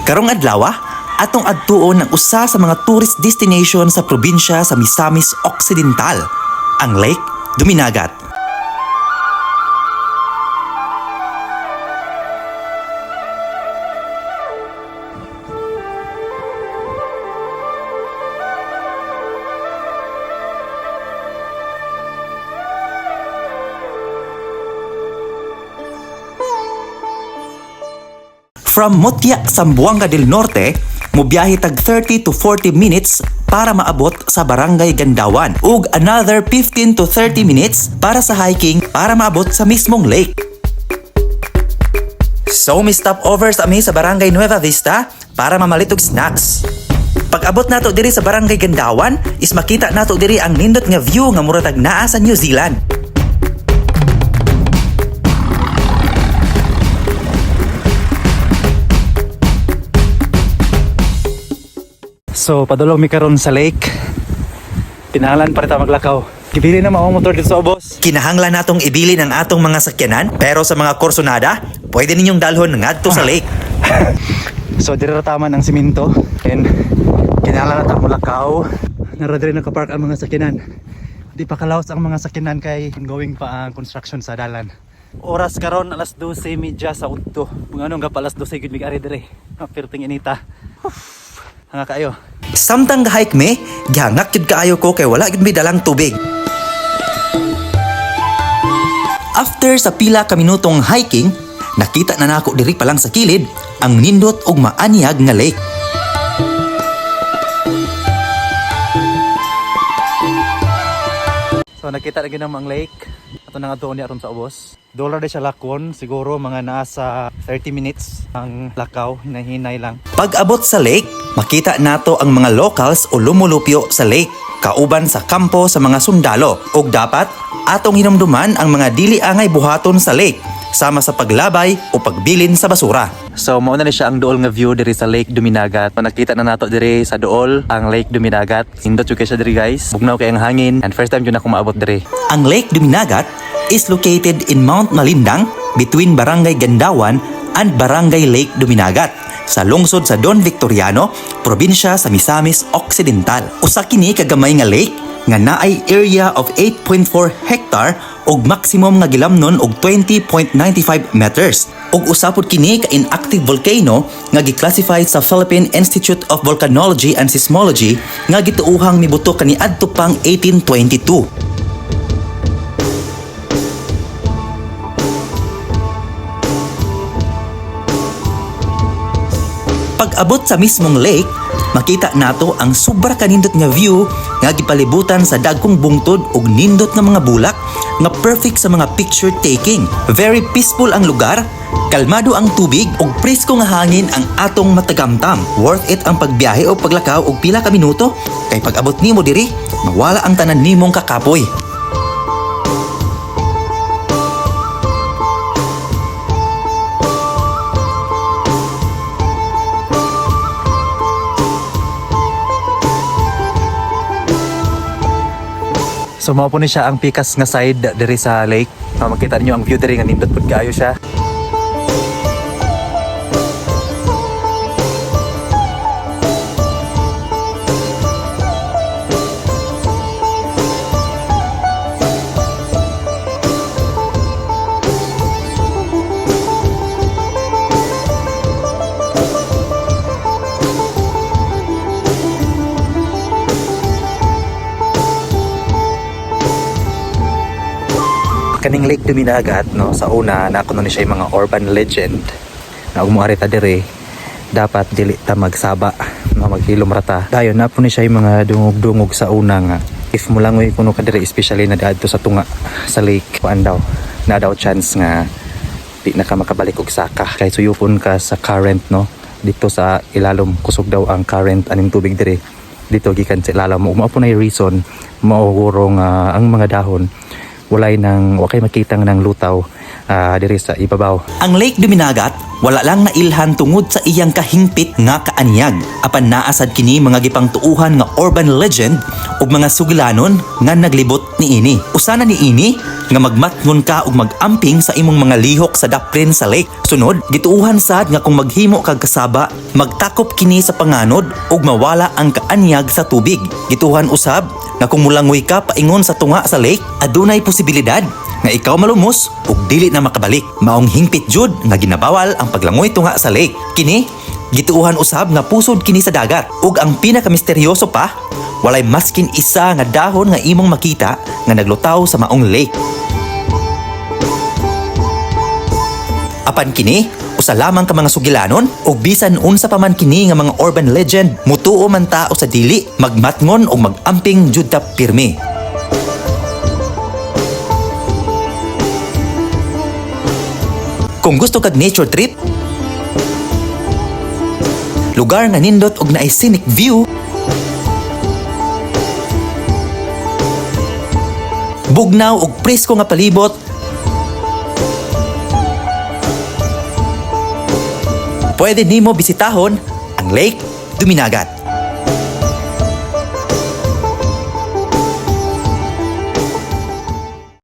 Karong adlaw, atong adtuon ang usa sa mga tourist destination sa probinsya sa Misamis Occidental, ang Lake Duminagat. From Mutya, Zamboanga del Norte, mobiyahe tag 30 to 40 minutes para maabot sa Barangay Gandawan ug another 15 to 30 minutes para sa hiking para maabot sa mismong lake. So, may stopover sa amin sa Barangay Nueva Vista para mamalit og snacks. Pag-abot nato diri sa Barangay Gandawan, is makita nato diri ang nindot nga view nga muratag naa sa New Zealand. So, padulong mi karon sa lake. Pinahanglan pa rin maglakaw. Ibili na mga motor dito sa ubos. Kinahanglan natong ibili ng atong mga sakyanan, pero sa mga korsonada, pwede ninyong dalhon ngadto sa lake. So, dirataman ang simento. And kinahanglan natong maglakaw. Naradiri nakapark ang mga sakyanan. Di pa kalaos ang mga sakyanan kay ongoing pa ang construction sa dalan. Oras karon alas 12:30 sa udto. Kung anong gapa alas 12 gid mig ari dire. Perting inita. Hanga kayo. Samtang hike me, gihangak jud kaayo ko kay wala gid mi dalang tubig. After sa pila ka minutong hiking, nakita na nako diri pa lang sa kilid ang nindot ug maanyag nga lake. So nakita na ginang ang lake. Ato nang adto ni aron sa ubos. $1 siya lakon, siguro mga nasa 30 minutes ang lakaw, hinahinay lang. Pag-abot sa lake, makita nato ang mga locals o lumulupyo sa lake, kauban sa kampo sa mga sundalo. Ug dapat, atong hinumduman ang mga dili angay buhaton sa lake, sama sa paglabay o pagbilin sa basura. So, mauna na siya ang duol nga view diri sa Lake Duminagat. Nakita na nato diri sa duol ang Lake Duminagat. Indot yung siya diri guys. Bugnaw kay ang hangin and first time yun ako maabot diri. Ang Lake Duminagat is located in Mount Malindang between Barangay Gandawan and Barangay Lake Duminagat sa lungsod sa Don Victoriano, probinsya sa Misamis Occidental. Usa kini kagamay nga lake nga naay area of 8.4 hectare ug maximum nga gilamnon og 20.95 meters. Ug usapod kini ka inactive volcano nga giclassify sa Philippine Institute of Volcanology and Seismology nga gituohang mibuto kaniadto pang 1822. Pag-abot sa mismong lake, makita nato ang sobra kanindot nga view nga gipalibutan sa dagkong bungtod ug nindot nga mga bulak nga perfect sa mga picture taking. Very peaceful ang lugar, kalmado ang tubig ug presko nga hangin ang atong matagamtam. Worth it ang pagbiyahe o paglakaw og pila ka minuto kay pag-abot nimo diri, mawala ang tanan nimong kakapoy. So mao po ni siya ang pikas nga side diri sa lake. Makita niyo ang view diri nga nindot pud kaayo siya. Kaning Lake Duminagat, no, sa una nakuno ni siya yung mga urban legend na umuari ta dire dapat dili ta magsaba na maghilom rata. Dayon na po ni siya yung mga dungog-dungog sa una nga if mulangoy kuno ka dire especially na daadto sa tunga sa lake kuan daw na daw chance nga di na ka makabalik og saka kay suyupon ka sa current, no, dito sa ilalom kusog daw ang current aning tubig dire dito gikan sa ilalom. Mao po na yung reason mao ang mga dahon walay makitang ng lutaw diri sa ibabaw. Ang Lake Duminagat wala lang nailhan tungod sa iyang kahingpit nga kaanyag. Apan naasad kini mga gipangtuuhan nga urban legend ug mga sugilanon nga naglibot niini. Usana niini nga magmatngon ka ug magamping sa imong mga lihok sa dapren sa lake. Sunod, gituuhan sad nga kung maghimo kag kasaba, magtakop kini sa panganod ug mawala ang kaanyag sa tubig. Gituuhan usab nga kung mulangoy ka paingon sa tunga sa lake, adunay posibilidad nga ikaw malumos ug dili na makabalik. Maong hingpit jud nga ginabawal ang paglangoy tunga sa lake. Kini gituuhan usab nga pusod kini sa dagat. Ug ang pinakamisteryoso pa, walay maskin isa nga dahon nga imong makita nga naglutaw sa maong lake. Apan kini, usa lamang ka mga sugilanon ug bisan unsa pa man kini nga mga urban legend, mutuo man tao sa dili, magmatngon ug magamping jud ta pirmi. Kung gusto kag nature trip, lugar nga nindot ug naay scenic view, bugnaw ug presko nga palibot, pwede nimo bisitahon ang Lake Duminagat.